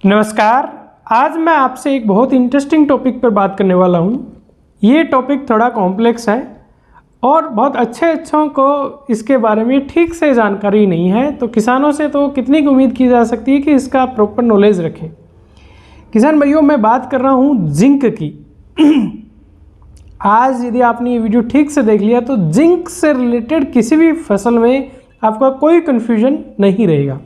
नमस्कार। आज मैं आपसे एक बहुत इंटरेस्टिंग टॉपिक पर बात करने वाला हूँ। ये टॉपिक थोड़ा कॉम्प्लेक्स है और बहुत अच्छों को इसके बारे में ठीक से जानकारी नहीं है, तो किसानों से तो कितनी उम्मीद की जा सकती है कि इसका प्रॉपर नॉलेज रखें। किसान भाइयों, मैं बात कर रहा हूँ जिंक की। आज यदि आपने ये वीडियो ठीक से देख लिया तो जिंक से रिलेटेड किसी भी फसल में आपका कोई कन्फ्यूजन नहीं रहेगा।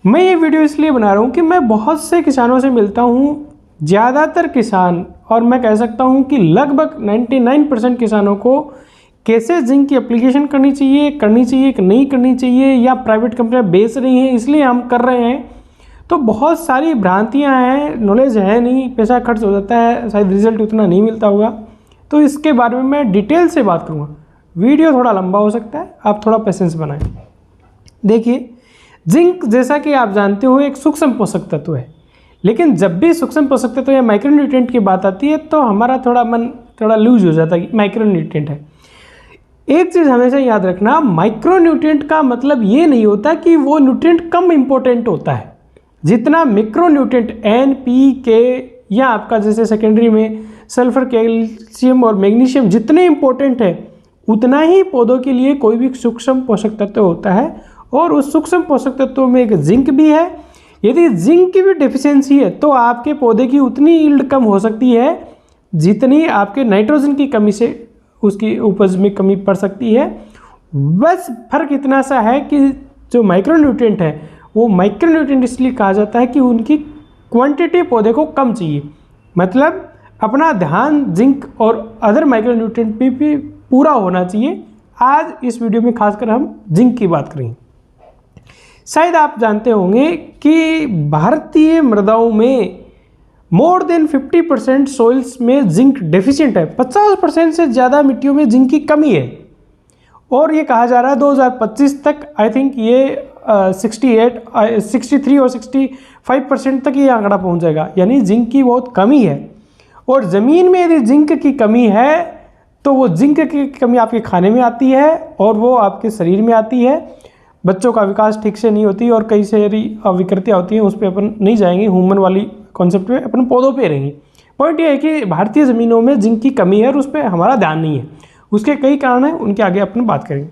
मैं ये वीडियो इसलिए बना रहा हूँ कि मैं बहुत से किसानों से मिलता हूँ, ज़्यादातर किसान और मैं कह सकता हूँ कि लगभग 99% किसानों को कैसे जिंक की एप्लीकेशन करनी चाहिए कि नहीं करनी चाहिए, या प्राइवेट कंपनियाँ बेच रही हैं इसलिए हम कर रहे हैं। तो बहुत सारी भ्रांतियाँ हैं, नॉलेज है नहीं, पैसा खर्च हो जाता है, शायद रिजल्ट उतना नहीं मिलता होगा। तो इसके बारे में मैं डिटेल से बात करूँगा। वीडियो थोड़ा लंबा हो सकता है, आप थोड़ा पेशेंस बनाएं। देखिए, जिंक जैसा कि आप जानते हो एक सूक्ष्म पोषक तत्व है, लेकिन जब भी सूक्ष्म पोषक तत्व या माइक्रोन्यूट्रिएंट की बात आती है तो हमारा मन थोड़ा लूज हो जाता है कि माइक्रोन्यूट्रिएंट है। एक चीज़ हमेशा याद रखना, माइक्रोन्यूट्रिएंट का मतलब ये नहीं होता कि वो न्यूट्रिएंट कम इंपॉर्टेंट होता है। जितना मिक्रोन्यूट्रिएंट एन, पी, के या आपका जैसे सेकेंडरी में सल्फर, कैल्शियम और मैग्नीशियम जितने इंपॉर्टेंट है, उतना ही पौधों के लिए कोई भी सूक्ष्म पोषक तत्व होता है। और उस सूक्ष्म पोषक तत्वों में एक जिंक भी है। यदि जिंक की भी डेफिशिएंसी है तो आपके पौधे की उतनी यील्ड कम हो सकती है जितनी आपके नाइट्रोजन की कमी से उसकी उपज में कमी पड़ सकती है। बस फर्क इतना सा है कि जो माइक्रोन्यूट्रिएंट है वो माइक्रोन्यूट्रिएंट इसलिए कहा जाता है कि उनकी क्वांटिटी पौधे को कम चाहिए। मतलब अपना ध्यान जिंक और अदर माइक्रोन्यूट्रिएंट पे भी पूरा होना चाहिए। आज इस वीडियो में खासकर हम जिंक की बात करेंगे। शायद आप जानते होंगे कि भारतीय मृदाओं में मोर देन 50% सोइल्स में जिंक डेफिशिएंट है। 50% से ज़्यादा मिट्टियों में जिंक की कमी है। और ये कहा जा रहा है 2025 तक आई थिंक ये 63 और 65% तक ये आंकड़ा पहुंच जाएगा, यानी जिंक की बहुत कमी है। और ज़मीन में यदि जिंक की कमी है तो वो जिंक की कमी आपके खाने में आती है और वो आपके शरीर में आती है। बच्चों का विकास ठीक से नहीं होती और कई सारी विकृतियाँ होती हैं, उस पर अपन नहीं जाएंगे, ह्यूमन वाली कॉन्सेप्ट पे अपन पौधों पे रहेंगे। पॉइंट ये है कि भारतीय ज़मीनों में जिंक की कमी है और उस पर हमारा ध्यान नहीं है। उसके कई कारण हैं, उनके आगे अपन बात करेंगे।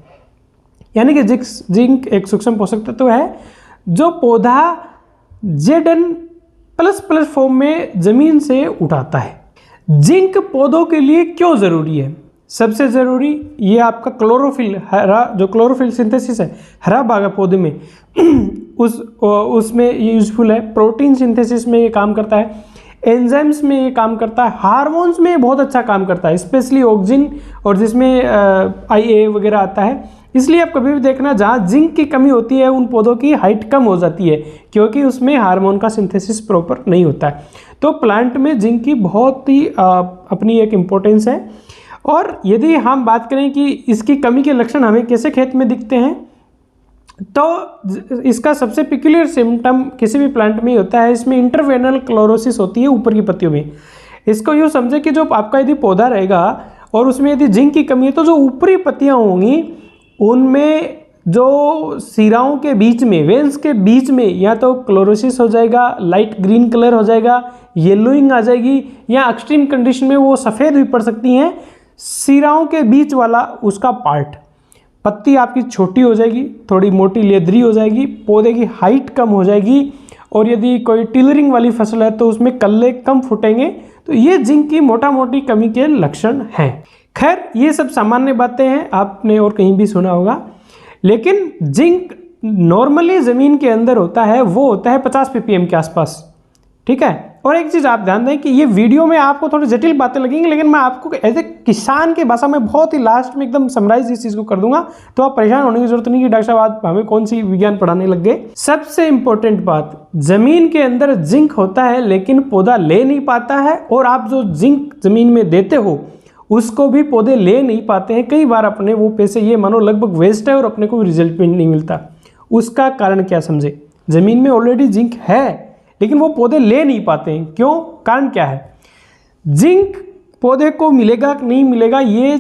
यानी कि जिंक एक सूक्ष्म पोषक तत्व है जो पौधा Zn++ फॉर्म में ज़मीन से उठाता है। जिंक पौधों के लिए क्यों ज़रूरी है? सबसे ज़रूरी ये आपका क्लोरोफिल, हरा जो क्लोरोफिल सिंथेसिस है, हरा भाग है पौधे में, उसमें ये यूजफुल है। प्रोटीन सिंथेसिस में ये काम करता है, एंजाइम्स में ये काम करता है, हार्मोन्स में ये बहुत अच्छा काम करता है, स्पेशली ऑक्सिन और जिसमें IA वगैरह आता है। इसलिए आप कभी भी देखना जहाँ जिंक की कमी होती है उन पौधों की हाइट कम हो जाती है, क्योंकि उसमें हार्मोन का सिंथेसिस प्रॉपर नहीं होता है। तो प्लांट में जिंक की बहुत ही अपनी एक इम्पोर्टेंस है। और यदि हम बात करें कि इसकी कमी के लक्षण हमें कैसे खेत में दिखते हैं, तो इसका सबसे पिक्यूलियर सिम्टम किसी भी प्लांट में होता है, इसमें इंटरवेनल क्लोरोसिस होती है ऊपर की पत्तियों में। इसको यूँ समझे कि जो आपका यदि पौधा रहेगा और उसमें यदि जिंक की कमी है तो जो ऊपरी पत्तियाँ होंगी उनमें जो सिराओं के बीच में, वेन्स के बीच में, या तो क्लोरोसिस हो जाएगा, लाइट ग्रीन कलर हो जाएगा, येलोइंग आ जाएगी, या एक्सट्रीम कंडीशन में वो सफ़ेद भी पड़ सकती हैं। सिराओं के बीच वाला उसका पार्ट, पत्ती आपकी छोटी हो जाएगी, थोड़ी मोटी लेदरी हो जाएगी, पौधे की हाइट कम हो जाएगी, और यदि कोई टिलरिंग वाली फसल है तो उसमें कल्ले कम फूटेंगे। तो ये जिंक की मोटा मोटी कमी के लक्षण हैं। खैर, ये सब सामान्य बातें हैं, आपने और कहीं भी सुना होगा। लेकिन जिंक नॉर्मली ज़मीन के अंदर होता है, वो होता है 50 ppm के आसपास, ठीक है। और एक चीज़ आप ध्यान दें कि ये वीडियो में आपको थोड़ी जटिल बातें लगेंगी, लेकिन मैं आपको एज ए किसान की भाषा में बहुत ही लास्ट में एकदम समराइज इस चीज़ को कर दूंगा, तो आप परेशान होने की जरूरत नहीं कि डॉक्टर साहब आज हमें कौन सी विज्ञान पढ़ाने लग गए। सबसे इंपॉर्टेंट बात, ज़मीन के अंदर जिंक होता है लेकिन पौधा ले नहीं पाता है, और आप जो जिंक ज़मीन में देते हो उसको भी पौधे ले नहीं पाते हैं। कई बार अपने वो पैसे ये मानो लगभग वेस्ट है और अपने को रिजल्ट भी नहीं मिलता। उसका कारण क्या समझे? ज़मीन में ऑलरेडी जिंक है लेकिन वो पौधे ले नहीं पाते हैं। क्यों? कारण क्या है? जिंक पौधे को मिलेगा कि नहीं मिलेगा ये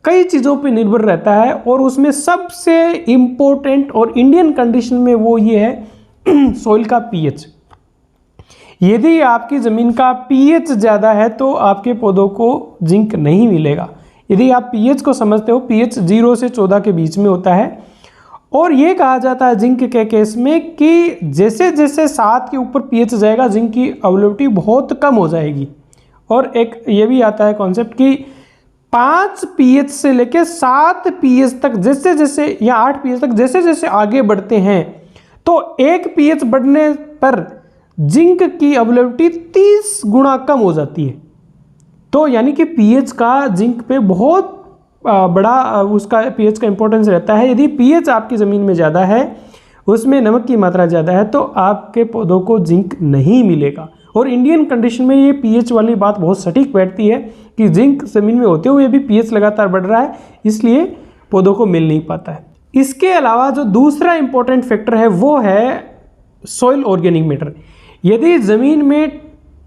कई चीज़ों पे निर्भर रहता है, और उसमें सबसे इम्पोर्टेंट और इंडियन कंडीशन में वो ये है सॉइल का पीएच। यदि आपकी ज़मीन का पीएच ज़्यादा है तो आपके पौधों को जिंक नहीं मिलेगा। यदि आप पीएच को समझते हो, पीएच 0 से 14 के बीच में होता है। और ये कहा जाता है जिंक के केस में कि जैसे जैसे 7 के ऊपर पीएच जाएगा जिंक की अवेलेबिलिटी बहुत कम हो जाएगी। और एक ये भी आता है कॉन्सेप्ट कि 5 पीएच से लेकर 7 पीएच तक जैसे जैसे या 8 पीएच तक जैसे जैसे आगे बढ़ते हैं तो 1 पीएच बढ़ने पर जिंक की अवेलेबिलिटी 30 गुना कम हो जाती है। तो यानी कि पीएच का जिंक पे बहुत बड़ा उसका पीएच का इंपॉर्टेंस रहता है। यदि पीएच आपकी ज़मीन में ज़्यादा है, उसमें नमक की मात्रा ज़्यादा है, तो आपके पौधों को जिंक नहीं मिलेगा। और इंडियन कंडीशन में ये पीएच वाली बात बहुत सटीक बैठती है कि जिंक ज़मीन में होते हुए भी पीएच लगातार बढ़ रहा है, इसलिए पौधों को मिल नहीं पाता है। इसके अलावा जो दूसरा इंपॉर्टेंट फैक्टर है वो है सॉइल ऑर्गेनिक मैटर। यदि ज़मीन में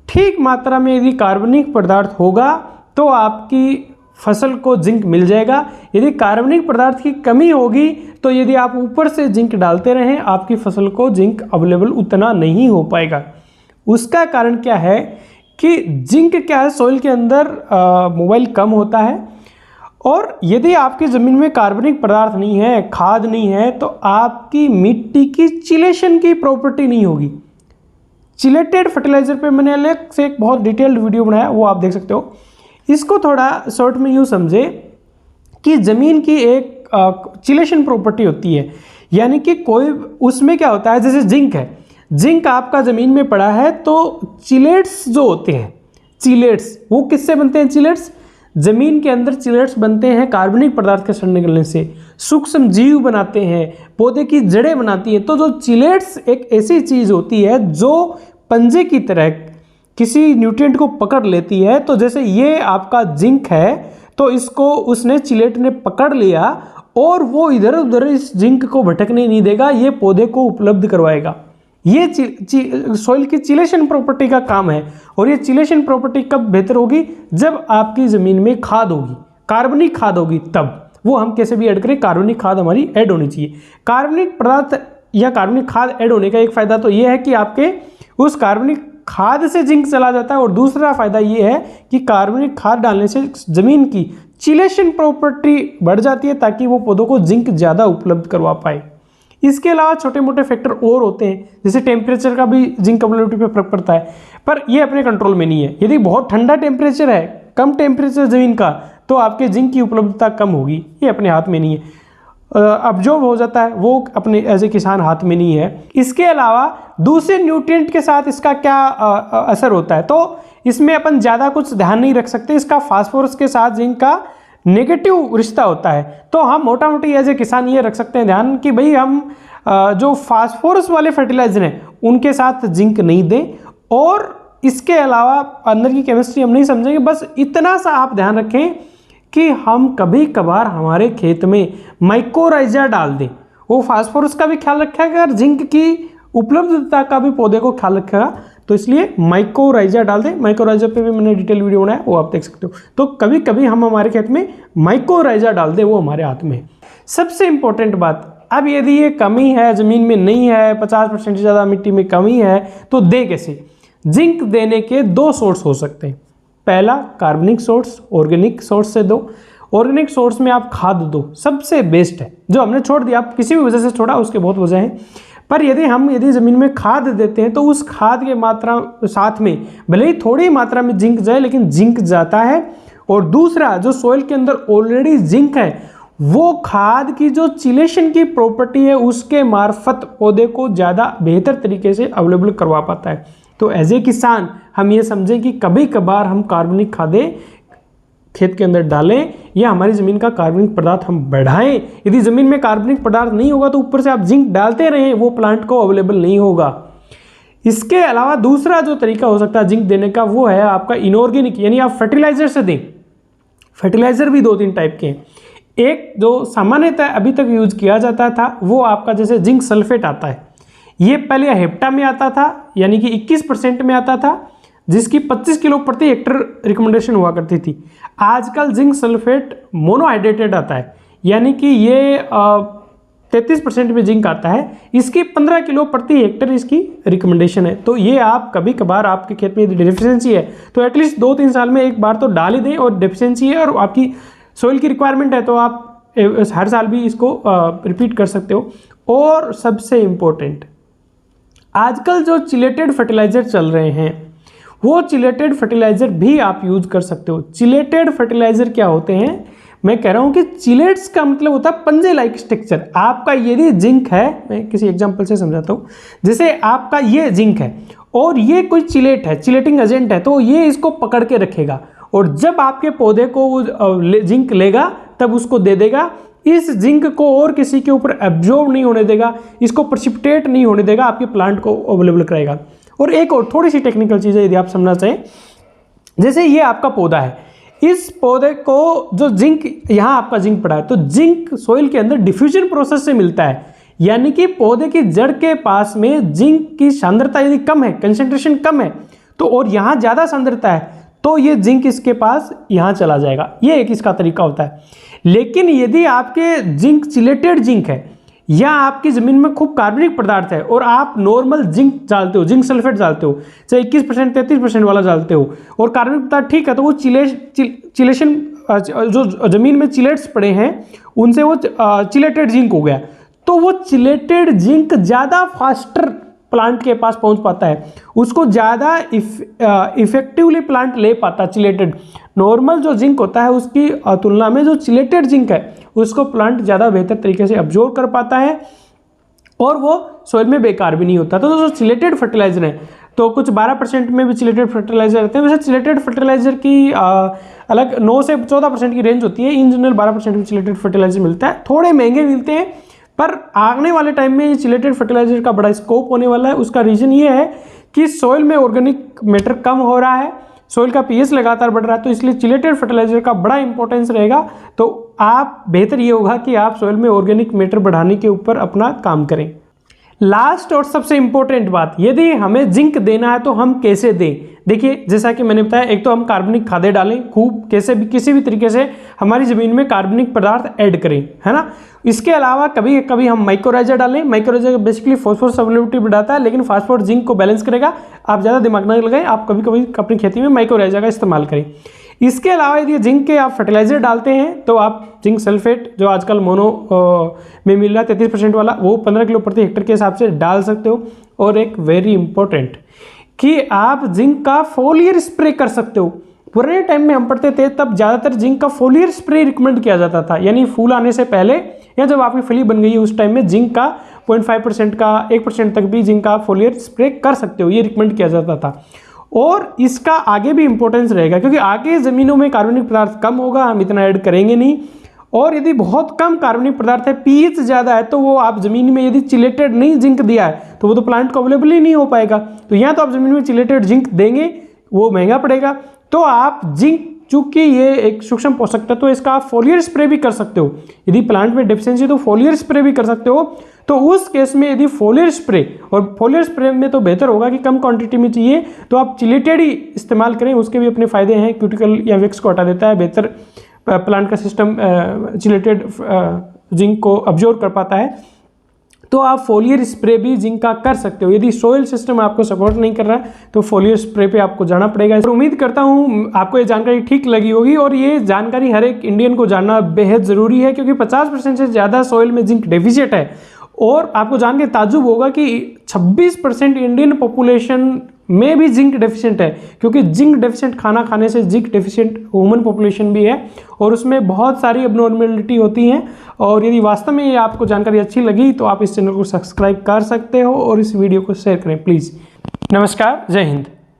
ठीक मात्रा में यदि कार्बनिक पदार्थ होगा तो आपकी फसल को जिंक मिल जाएगा। यदि कार्बनिक पदार्थ की कमी होगी तो यदि आप ऊपर से जिंक डालते रहें आपकी फसल को जिंक अवेलेबल उतना नहीं हो पाएगा। उसका कारण क्या है कि जिंक क्या है, सॉइल के अंदर मोबाइल कम होता है। और यदि आपकी ज़मीन में कार्बनिक पदार्थ नहीं है, खाद नहीं है, तो आपकी मिट्टी की चिलेशन की प्रॉपर्टी नहीं होगी। चिलेटेड फर्टिलाइजर पे मैंने अलग से एक बहुत डिटेल्ड वीडियो बनाया, वो आप देख सकते हो। इसको थोड़ा शॉर्ट में यूँ समझे कि ज़मीन की एक चिलेशन प्रॉपर्टी होती है, यानी कि कोई उसमें क्या होता है, जैसे जिंक है, जिंक आपका ज़मीन में पड़ा है तो चिलेट्स जो होते हैं, चिलेट्स वो किससे बनते हैं? चिलेट्स ज़मीन के अंदर चिलेट्स बनते हैं कार्बनिक पदार्थ के सड़ने निकलने से। सूक्ष्म जीव बनाते हैं, पौधे की जड़ें बनाती हैं। तो जो चिलेट्स एक ऐसी चीज़ होती है जो पंजे की तरह किसी न्यूट्रिएंट को पकड़ लेती है। तो जैसे ये आपका जिंक है तो इसको उसने चिलेट ने पकड़ लिया और वो इधर उधर इस जिंक को भटकने नहीं देगा, ये पौधे को उपलब्ध करवाएगा। ये सॉइल की चिलेशन प्रॉपर्टी का काम है। और ये चिलेशन प्रॉपर्टी कब बेहतर होगी? जब आपकी ज़मीन में खाद होगी, कार्बनिक खाद होगी, तब वो हम कैसे भी ऐड करें, कार्बनिक खाद हमारी ऐड होनी चाहिए। कार्बनिक पदार्थ या कार्बनिक खाद ऐड होने का एक फ़ायदा तो ये है कि आपके उस कार्बनिक खाद से जिंक चला जाता है। और दूसरा फ़ायदा ये है कि कार्बनिक खाद डालने से ज़मीन की चिलेशन प्रॉपर्टी बढ़ जाती है ताकि वो पौधों को जिंक ज़्यादा उपलब्ध करवा पाए। इसके अलावा छोटे मोटे फैक्टर और होते हैं, जैसे टेम्परेचर का भी जिंक अवेलेबिलिटी पे फर्क पड़ता है, पर ये अपने कंट्रोल में नहीं है। यदि बहुत ठंडा टेम्परेचर है, कम टेम्परेचर ज़मीन का, तो आपके जिंक की उपलब्धता कम होगी, ये अपने हाथ में नहीं है। अब्जॉर्ब हो जाता है, वो अपने एज ए किसान हाथ में नहीं है। इसके अलावा दूसरे न्यूट्रिएंट के साथ इसका क्या असर होता है, तो इसमें अपन ज़्यादा कुछ ध्यान नहीं रख सकते। इसका फास्फोरस के साथ जिंक का नेगेटिव रिश्ता होता है। तो हम मोटा मोटी एज ए किसान ये रख सकते हैं ध्यान कि भाई हम जो फास्फोरस वाले फर्टिलाइजर हैं उनके साथ जिंक नहीं दें। और इसके अलावा अंदर की केमिस्ट्री हम नहीं समझेंगे, बस इतना सा आप ध्यान रखें कि हम कभी कभार हमारे खेत में माइकोराइजा डाल दें। वो फास्फोरस का भी ख्याल रखेगा और जिंक की उपलब्धता का भी पौधे को ख्याल रखेगा, तो इसलिए माइकोराइजा डाल दें। माइकोराइजा पे भी मैंने डिटेल वीडियो बनाया, वो आप देख सकते हो। तो कभी कभी हम हमारे खेत में माइकोराइजा डाल दें, वो हमारे हाथ में है। सबसे इंपॉर्टेंट बात, अब यदि ये कमी है, ज़मीन में नहीं है, 50% से ज़्यादा मिट्टी में कमी है, तो दे कैसे? जिंक देने के 2 सोर्स हो सकते हैं। पहला कार्बनिक सोर्स, ऑर्गेनिक सोर्स से दो। ऑर्गेनिक सोर्स में आप खाद दो, सबसे बेस्ट है। जो हमने छोड़ दिया, आप किसी भी वजह से छोड़ा, उसके बहुत वजह हैं, पर यदि ज़मीन में खाद देते हैं तो उस खाद के मात्रा साथ में भले ही थोड़ी मात्रा में जिंक जाए, लेकिन जिंक जाता है। और दूसरा, जो सॉइल के अंदर ऑलरेडी जिंक है, वो खाद की जो चिलेशन की प्रॉपर्टी है उसके मार्फत पौधे को ज़्यादा बेहतर तरीके से अवेलेबल करवा पाता है। तो एज ए किसान हम ये समझें कि कभी कभार हम कार्बनिक खादें खेत के अंदर डालें या हमारी ज़मीन का कार्बनिक पदार्थ हम बढ़ाएं। यदि ज़मीन में कार्बनिक पदार्थ नहीं होगा तो ऊपर से आप जिंक डालते रहें, वो प्लांट को अवेलेबल नहीं होगा। इसके अलावा दूसरा जो तरीका हो सकता है जिंक देने का, वो है आपका इनऑर्गेनिक, यानी आप फर्टिलाइजर से दें। फर्टिलाइजर भी 2-3 टाइप के हैं। एक जो सामान्यतः अभी तक यूज किया जाता था वो आपका जैसे जिंक सल्फेट आता है। ये पहले हेप्टा में आता था, यानी कि 21% में आता था, जिसकी 25 किलो प्रति हेक्टर रिकमेंडेशन हुआ करती थी। आजकल जिंक सल्फेट मोनोहाइड्रेटेड आता है, यानी कि ये 33% में जिंक आता है। इसकी 15 किलो प्रति हेक्टेयर इसकी रिकमेंडेशन है। तो ये आप कभी कभार आपके खेत में यदि डेफिशिएंसी है तो एटलीस्ट 2-3 साल में एक बार तो डाल ही दें, और डेफिशिएंसी है और आपकी सोइल की रिक्वायरमेंट है तो आप हर साल भी इसको रिपीट कर सकते हो। और सबसे इम्पोर्टेंट, आजकल जो चिलेटेड फर्टिलाइजर चल रहे हैं वो चिलेटेड फर्टिलाइजर भी आप यूज कर सकते हो। चिलेटेड फर्टिलाइजर क्या होते हैं, मैं कह रहा हूं कि चिलेट्स का मतलब होता है पंजे लाइक स्ट्रक्चर। आपका यदि जिंक है, मैं किसी एग्जांपल से समझाता हूं, जैसे आपका ये जिंक है और ये कोई चिलेट है, चिलेटिंग एजेंट है, तो ये इसको पकड़ के रखेगा और जब आपके पौधे को वो जिंक लेगा तब उसको दे देगा। इस जिंक को और किसी के ऊपर एब्जॉर्ब नहीं होने देगा, इसको प्रेसिपिटेट नहीं होने देगा, आपके प्लांट को अवेलेबल कराएगा। और एक और थोड़ी सी टेक्निकल चीज़ है यदि आप समझना चाहें, जैसे ये आपका पौधा है, इस पौधे को जो जिंक, यहाँ आपका जिंक पड़ा है, तो जिंक सोइल के अंदर डिफ्यूजन प्रोसेस से मिलता है, यानी कि पौधे की जड़ के पास में जिंक की सांद्रता यदि कम है, कंसेंट्रेशन कम है, तो और यहाँ ज़्यादा सांद्रता है तो ये जिंक इसके पास यहाँ चला जाएगा। ये एक इसका तरीका होता है। लेकिन यदि आपके जिंक चिलेटेड जिंक है या आपकी ज़मीन में खूब कार्बनिक पदार्थ है और आप नॉर्मल जिंक डालते हो, जिंक सल्फेट डालते हो, चाहे 21% 33% वाला डालते हो, और कार्बनिक पदार्थ ठीक है, तो वो चिलेशन जो ज़मीन में चिलेट्स पड़े हैं उनसे वो चिलेटेड जिंक हो गया। तो वो चिलेटेड जिंक ज़्यादा फास्टर प्लांट के पास पहुंच पाता है, उसको ज़्यादा इफेक्टिवली प्लांट ले पाता। चिलेटेड नॉर्मल जो जिंक होता है उसकी तुलना में जो चिलेटेड जिंक है उसको प्लांट ज़्यादा बेहतर तरीके से अब्जॉर्ब कर पाता है और वो सोइल में बेकार भी नहीं होता। तो जो चिलेटेड फर्टिलाइजर है, तो कुछ 12% में भी चिलेटेड फर्टिलाइजर रहते हैं। वैसे चिलेटेड फर्टिलाइजर की अलग 9 से 14% की रेंज होती है। इन जनरल 12% में चिलेटेड फर्टिलाइजर मिलता है, थोड़े महंगे मिलते हैं, पर आने वाले टाइम में चिलेटेड फर्टिलाइजर का बड़ा स्कोप होने वाला है। उसका रीज़न ये है कि सोइल में ऑर्गेनिक मैटर कम हो रहा है, सोइल का पीएच लगातार बढ़ रहा है, तो इसलिए चिलेटेड फर्टिलाइजर का बड़ा इंपॉर्टेंस रहेगा। तो आप बेहतर ये होगा कि आप सोइल में ऑर्गेनिक मैटर बढ़ाने के ऊपर अपना काम करें। लास्ट और सबसे इंपॉर्टेंट बात, यदि हमें जिंक देना है तो हम कैसे दें। देखिए, जैसा कि मैंने बताया, एक तो हम कार्बनिक खादें डालें खूब, कैसे भी किसी भी तरीके से हमारी ज़मीन में कार्बनिक पदार्थ ऐड करें, है ना। इसके अलावा कभी कभी हम माइक्रोराइजा डालें। माइक्रोराइजा बेसिकली फॉस्फोरस अवेलेबिलिटी बढ़ाता है, लेकिन फास्फोरस जिंक को बैलेंस करेगा। आप ज़्यादा दिमाग ना लगाएं, आप कभी कभी अपनी खेती में माइक्रोराइजा का इस्तेमाल करें। इसके अलावा यदि जिंक के आप फर्टिलाइजर डालते हैं तो आप जिंक सल्फेट जो आजकल मोनो में मिल रहा है 33% वाला, वो 15 किलो प्रति हेक्टेयर के हिसाब से डाल सकते हो। और एक वेरी इंपॉर्टेंट कि आप जिंक का फोलियर स्प्रे कर सकते हो। पुराने टाइम में हम पढ़ते थे तब ज़्यादातर जिंक का फोलियर स्प्रे रिकमेंड किया जाता था, यानी फूल आने से पहले या जब आपकी फली बन गई है उस टाइम में जिंक का 0.5% का 1% तक भी जिंक का फोलियर स्प्रे कर सकते हो, ये रिकमेंड किया जाता था। और इसका आगे भी इंपॉर्टेंस रहेगा क्योंकि आगे ज़मीनों में कार्बनिक पदार्थ कम होगा, हम इतना ऐड करेंगे नहीं। और यदि बहुत कम कार्बनिक पदार्थ है, पीएच ज़्यादा है, तो वो आप ज़मीन में यदि चिलेटेड नहीं जिंक दिया है तो वो तो प्लांट को अवेलेबल ही नहीं हो पाएगा। तो यहाँ तो आप ज़मीन में चिलेटेड जिंक देंगे, वो महंगा पड़ेगा। तो आप जिंक, चूँकि ये एक सूक्ष्म पोषक तत्व है, इसका आप फोलियर स्प्रे भी कर सकते हो। यदि प्लांट में डेफिशिएंसी तो फोलियर स्प्रे भी कर सकते हो। तो उस केस में यदि फोलियर स्प्रे, और फोलियर स्प्रे में तो बेहतर होगा कि कम क्वांटिटी में चाहिए तो आप चिलेटेड ही इस्तेमाल करें, उसके भी अपने फायदे हैं। क्यूटिकल या विक्स को हटा देता है, बेहतर प्लांट का सिस्टम चिलेटेड जिंक को अब्जॉर्ब कर पाता है। तो आप फोलियर स्प्रे भी जिंक का कर सकते हो। यदि सोइल सिस्टम आपको सपोर्ट नहीं कर रहा है तो फोलियर स्प्रे पे आपको जाना पड़ेगा। और उम्मीद करता हूँ आपको ये जानकारी ठीक लगी होगी, और ये जानकारी हर एक इंडियन को जानना बेहद ज़रूरी है क्योंकि 50% से ज़्यादा सोइल में जिंक डेफिशिएट है। और आपको जान के ताज्जुब होगा कि 26% इंडियन पॉपुलेशन में भी जिंक डेफिशिएंट है, क्योंकि जिंक डेफिशिएंट खाना खाने से जिंक डेफिशिएंट ह्यूमन पॉपुलेशन भी है और उसमें बहुत सारी एबनॉर्मेलिटी होती हैं। और यदि वास्तव में ये आपको जानकारी अच्छी लगी तो आप इस चैनल को सब्सक्राइब कर सकते हो और इस वीडियो को शेयर करें प्लीज़। नमस्कार, जय हिंद।